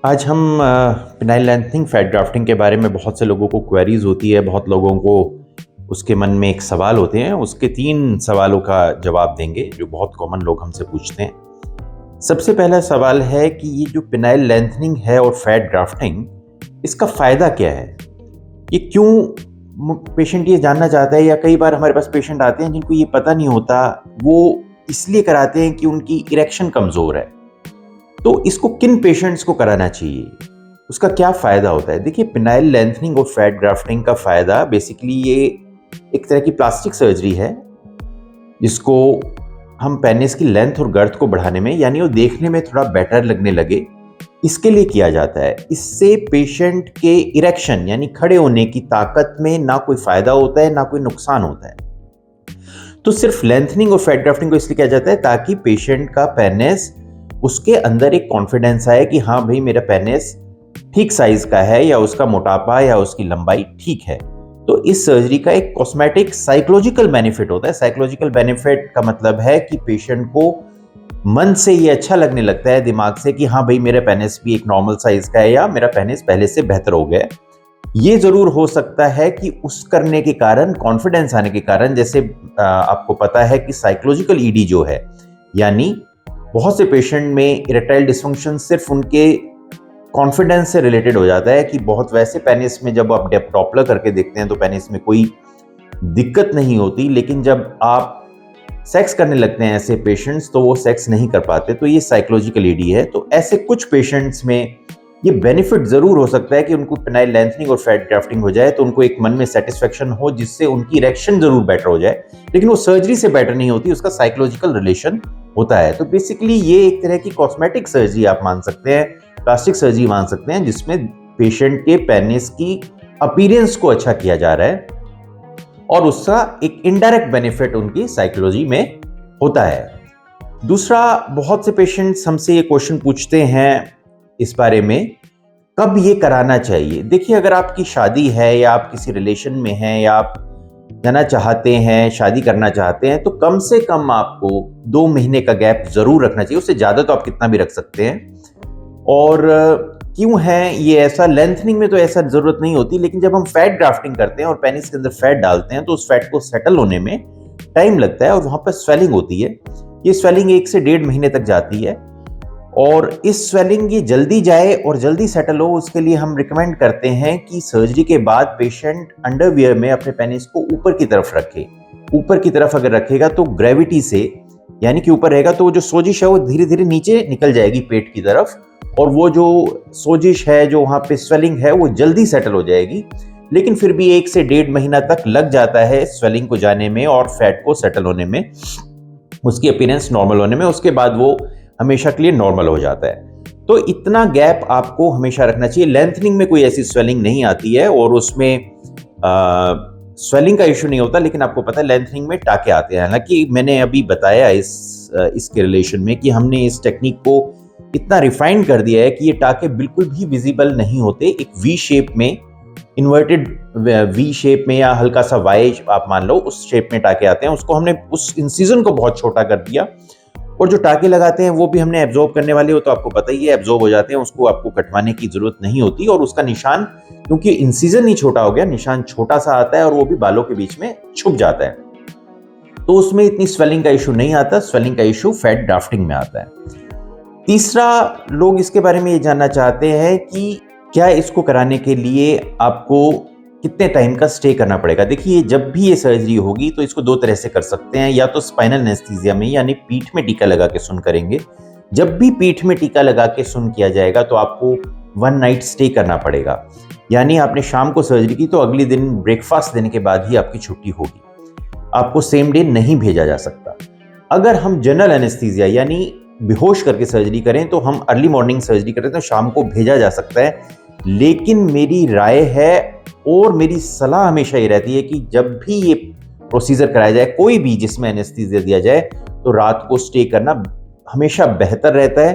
आज हम phenyl lengthening fat grafting के बारे में बहुत से लोगों को क्वेरीज होती है, बहुत लोगों को उसके मन में एक सवाल होते हैं। उसके 3 सवालों का जवाब देंगे जो बहुत कॉमन लोग हमसे पूछते हैं। सबसे पहला सवाल है कि ये जो पिनाइल लेंथनिंग है और फैट ग्राफ्टिंग, इसका फ़ायदा क्या है? ये क्यों पेशेंट ये जानना चाहता है, या कई बार हमारे पास पेशेंट आते हैं जिनको ये पता नहीं होता, वो इसलिए कराते हैं कि उनकी इरेक्शन कमज़ोर है। तो इसको किन पेशेंट्स को कराना चाहिए, उसका क्या फ़ायदा होता है? देखिए, पिनाइल लेंथनिंग और फैट ग्राफ्टिंग का फ़ायदा बेसिकली ये एक तरह की प्लास्टिक सर्जरी है, जिसको हम पेनिस की लेंथ और गर्थ को बढ़ाने में, यानी वो देखने में थोड़ा बेटर लगने लगे, इसके लिए किया जाता है। इससे पेशेंट के इरेक्शन यानी खड़े होने की ताकत में ना कोई फ़ायदा होता है, ना कोई नुकसान होता है। तो सिर्फ लेंथनिंग और फैट ग्राफ्टिंग को इसलिए किया जाता है ताकि पेशेंट का पेनिस, उसके अंदर एक कॉन्फिडेंस आए कि हाँ भाई, मेरा पेनिस ठीक साइज का है, या उसका मोटापा या उसकी लंबाई ठीक है। तो इस सर्जरी का एक कॉस्मेटिक साइकोलॉजिकल बेनिफिट होता है। साइकोलॉजिकल बेनिफिट का मतलब है कि पेशेंट को मन से ये अच्छा लगने लगता है, दिमाग से, कि हाँ भाई, मेरा पेनिस भी एक नॉर्मल साइज का है, या मेरा पेनिस पहले से बेहतर हो गया है। ये जरूर हो सकता है कि उस करने के कारण, कॉन्फिडेंस आने के कारण, जैसे आपको पता है कि साइकोलॉजिकल ईडी जो है, यानी बहुत से पेशेंट में इरेक्टाइल डिसफंक्शन सिर्फ उनके कॉन्फिडेंस से रिलेटेड हो जाता है कि बहुत वैसे पेनिस में जब आप डॉपलर करके देखते हैं तो पेनिस में कोई दिक्कत नहीं होती, लेकिन जब आप सेक्स करने लगते हैं ऐसे पेशेंट्स, तो वो सेक्स नहीं कर पाते। तो ये साइकोलॉजिकल ईडी है। तो ऐसे कुछ पेशेंट्स में ये बेनिफिट जरूर हो सकता है कि उनको पिनाइल लेंथनिंग और फैट ग्राफ्टिंग हो जाए, तो उनको एक मन में सेटिस्फेक्शन हो, जिससे उनकी इरेक्शन जरूर बेटर हो जाए, लेकिन वो सर्जरी से बेटर नहीं होती, उसका साइकोलॉजिकल रिलेशन होता है। तो बेसिकली ये एक तरह की कॉस्मेटिक सर्जरी आप मान सकते हैं, प्लास्टिक सर्जरी मान सकते हैं, जिसमें पेशेंट के पेनिस की अपीयरेंस को अच्छा किया जा रहा है, और उसका एक इनडायरेक्ट बेनिफिट उनकी साइकोलॉजी में होता है। दूसरा, बहुत से पेशेंट्स हमसे ये क्वेश्चन पूछते हैं इस बारे में, कब ये कराना चाहिए? देखिए, अगर आपकी शादी है, या आप किसी रिलेशन में हैं, या आप जाना चाहते हैं, शादी करना चाहते हैं, तो कम से कम आपको 2 महीने का गैप जरूर रखना चाहिए। उससे ज्यादा तो आप कितना भी रख सकते हैं। और क्यों है ये ऐसा? लेंथनिंग में तो ऐसा जरूरत नहीं होती, लेकिन जब हम फैट ग्राफ्टिंग करते हैं और पेनिस के अंदर फैट डालते हैं, तो उस फैट को सेटल होने में टाइम लगता है, और वहां पर स्वेलिंग होती है। ये स्वेलिंग 1 से 1.5 महीने तक जाती है, और इस स्वेलिंग ये जल्दी जाए और जल्दी सेटल हो, उसके लिए हम रिकमेंड करते हैं कि सर्जरी के बाद पेशेंट अंडरवियर में अपने पेनिस को ऊपर की तरफ रखे। ऊपर की तरफ अगर रखेगा तो ग्रेविटी से, यानी कि ऊपर रहेगा, तो वो जो सोजिश है वो धीरे धीरे नीचे निकल जाएगी पेट की तरफ, और वो जो सोजिश है, जो वहां पे स्वेलिंग है, वो जल्दी सेटल हो जाएगी। लेकिन फिर भी 1 से 1.5 महीना तक लग जाता है स्वेलिंग को जाने में और फैट को सेटल होने में, उसकी अपीयरेंस नॉर्मल होने में। उसके बाद वो हमेशा के लिए नॉर्मल हो जाता है। तो इतना गैप आपको हमेशा रखना चाहिए। लेंथनिंग में कोई ऐसी स्वेलिंग नहीं आती है, और उसमें स्वेलिंग का इश्यू नहीं होता, लेकिन आपको पता है लेंथनिंग में टाके आते हैं। हालांकि मैंने अभी बताया इसके रिलेशन में कि हमने इस टेक्निक को इतना रिफाइन कर दिया है कि ये टाके बिल्कुल भी विजिबल नहीं होते। एक वी शेप में, इन्वर्टेड वी शेप में, या हल्का सा वाई आप मान लो, उस शेप में टाके आते हैं। उसको हमने उस इंसिजन को बहुत छोटा कर दिया, और जो टाके लगाते हैं वो भी हमने एब्जॉर्ब करने वाले हो, तो आपको पता ही है, एब्जॉर्ब हो जाते हैं, उसको आपको कटवाने की जरूरत नहीं होती। और उसका निशान, क्योंकि इंसिजन ही छोटा हो गया, निशान छोटा सा आता है, और वो भी बालों के बीच में छुप जाता है, तो उसमें इतनी स्वेलिंग का इशू नहीं आता। स्वेलिंग का इशू फैट ग्राफ्टिंग में आता है। तीसरा, लोग इसके बारे में ये जानना चाहते हैं कि क्या इसको कराने के लिए आपको कितने टाइम का स्टे करना पड़ेगा। देखिए, जब भी ये सर्जरी होगी तो इसको 2 तरह से कर सकते हैं, या तो स्पाइनल एनेस्थीसिया में, यानी पीठ में टीका लगा के सुन करेंगे। जब भी पीठ में टीका लगा के सुन किया जाएगा तो आपको 1 नाइट स्टे करना पड़ेगा, यानी आपने शाम को सर्जरी की तो अगले दिन ब्रेकफास्ट देने के बाद ही आपकी छुट्टी होगी, आपको सेम डे नहीं भेजा जा सकता। अगर हम जनरल एनेस्थीसिया यानी बेहोश करके सर्जरी करें, तो हम अर्ली मॉर्निंग सर्जरी करें तो शाम को भेजा जा सकता है। लेकिन मेरी राय है और मेरी सलाह हमेशा ये रहती है कि जब भी ये प्रोसीजर कराया जाए, कोई भी जिसमें एनेस्थीसिया दिया जाए, तो रात को स्टे करना हमेशा बेहतर रहता है।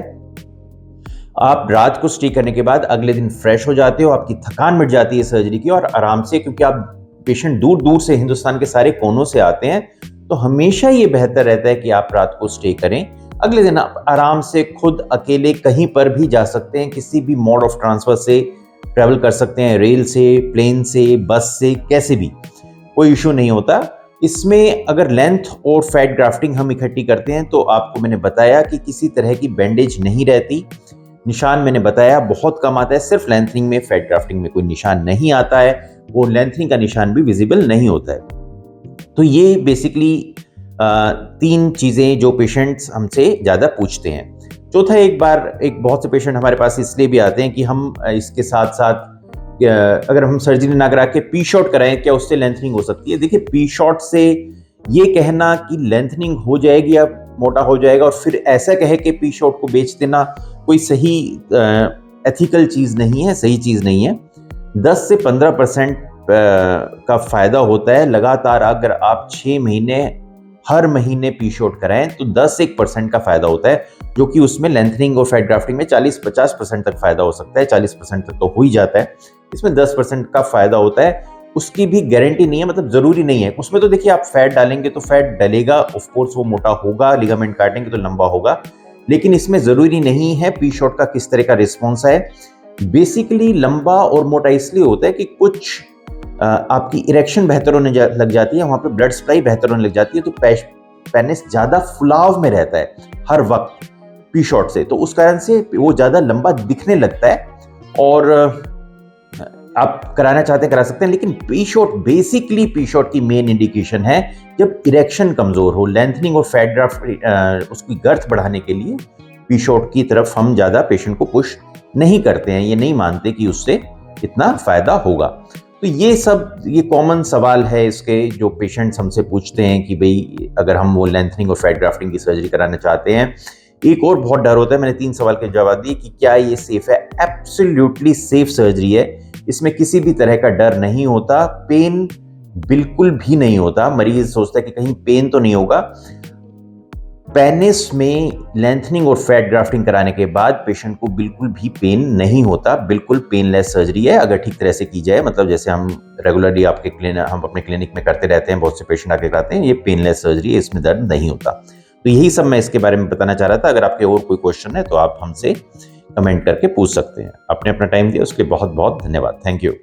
आप रात को स्टे करने के बाद अगले दिन फ्रेश हो जाते हो, आपकी थकान मिट जाती है सर्जरी की, और आराम से, क्योंकि आप पेशेंट दूर दूर से, हिंदुस्तान के सारे कोनों से आते हैं, तो हमेशा ये बेहतर रहता है कि आप रात को स्टे करें। अगले दिन आप आराम से खुद अकेले कहीं पर भी जा सकते हैं, किसी भी मोड ऑफ ट्रांसफर से ट्रैवल कर सकते हैं, रेल से, प्लेन से, बस से, कैसे भी, कोई इशू नहीं होता। इसमें अगर लेंथ और फैट ग्राफ्टिंग हम इकट्ठी करते हैं तो आपको मैंने बताया कि किसी तरह की बैंडेज नहीं रहती, निशान मैंने बताया बहुत कम आता है, सिर्फ लेंथनिंग में, फैट ग्राफ्टिंग में कोई निशान नहीं आता है, वो लेंथनिंग का निशान भी विजिबल नहीं होता है। तो ये बेसिकली 3 चीज़ें जो पेशेंट्स हमसे ज़्यादा पूछते हैं। चौथा, एक बहुत से पेशेंट हमारे पास इसलिए भी आते हैं कि हम इसके साथ साथ अगर हम सर्जरी ना करा के पी शॉट कराएं, क्या उससे लेंथनिंग हो सकती है? देखिए, पी शॉट से ये कहना कि लेंथनिंग हो जाएगी या मोटा हो जाएगा और फिर ऐसा कहे कि पी शॉट को बेच देना, कोई सही एथिकल चीज़ नहीं है, सही चीज़ नहीं है। 10 से 15% का फ़ायदा होता है लगातार। अगर आप 6 महीने हर महीने पी शॉट कराएं तो 10-1% का फ़ायदा होता है, जो कि उसमें लेंथनिंग और फैट ग्राफ्टिंग में 40-50% तक फ़ायदा हो सकता है। 40% तक तो हो ही जाता है, इसमें 10% का फ़ायदा होता है। उसकी भी गारंटी नहीं है, मतलब ज़रूरी नहीं है। उसमें तो देखिए, आप फैट डालेंगे तो फैट डलेगा, ऑफ कोर्स वो मोटा होगा, लिगामेंट काटेंगे तो लंबा होगा, लेकिन इसमें ज़रूरी नहीं है पी शॉट का किस तरह का रिस्पॉन्स है। बेसिकली लंबा और मोटा इसलिए होता है कि कुछ आपकी इरेक्शन बेहतर होने लग जाती है, वहाँ पे ब्लड सप्लाई बेहतर होने लग जाती है, तो पेनिस ज़्यादा फुलाव में रहता है हर वक्त पी शॉट से, तो उस कारण से वो ज़्यादा लंबा दिखने लगता है। और आप कराना चाहते हैं करा सकते हैं, लेकिन P shot, basically P shot की मेन इंडिकेशन है जब इरेक्शन कमज़ोर हो। लेंथनिंग और फैट ग्राफ्ट उसकी गर्थ बढ़ाने के लिए पी शॉट की तरफ हम ज़्यादा पेशेंट को पुश नहीं करते हैं, ये नहीं मानते कि उससे इतना फ़ायदा होगा। तो ये कॉमन सवाल है इसके, जो पेशेंट्स हमसे पूछते हैं कि भाई अगर हम वो लेंथनिंग और फैट ग्राफ्टिंग की सर्जरी कराना चाहते हैं। एक और बहुत डर होता है, मैंने 3 सवाल के जवाब दिए कि क्या ये सेफ है? एब्सोल्युटली सेफ सर्जरी है, इसमें किसी भी तरह का डर नहीं होता, पेन बिल्कुल भी नहीं होता। मरीज सोचता है कि कहीं पेन तो नहीं होगा। पेनिस में लेंथनिंग और फैट ग्राफ्टिंग कराने के बाद पेशेंट को बिल्कुल भी पेन नहीं होता, बिल्कुल पेनलेस सर्जरी है अगर ठीक तरह से की जाए। मतलब जैसे हम रेगुलरली हम अपने क्लिनिक में करते रहते हैं, बहुत से पेशेंट आके कराते हैं, ये पेनलेस सर्जरी है, इसमें दर्द नहीं होता। तो यही सब मैं इसके बारे में बताना चाह रहा था। अगर आपके और कोई क्वेश्चन है तो आप हमसे कमेंट करके पूछ सकते हैं। आपने अपना टाइम दिया उसके लिए बहुत बहुत धन्यवाद। Thank you.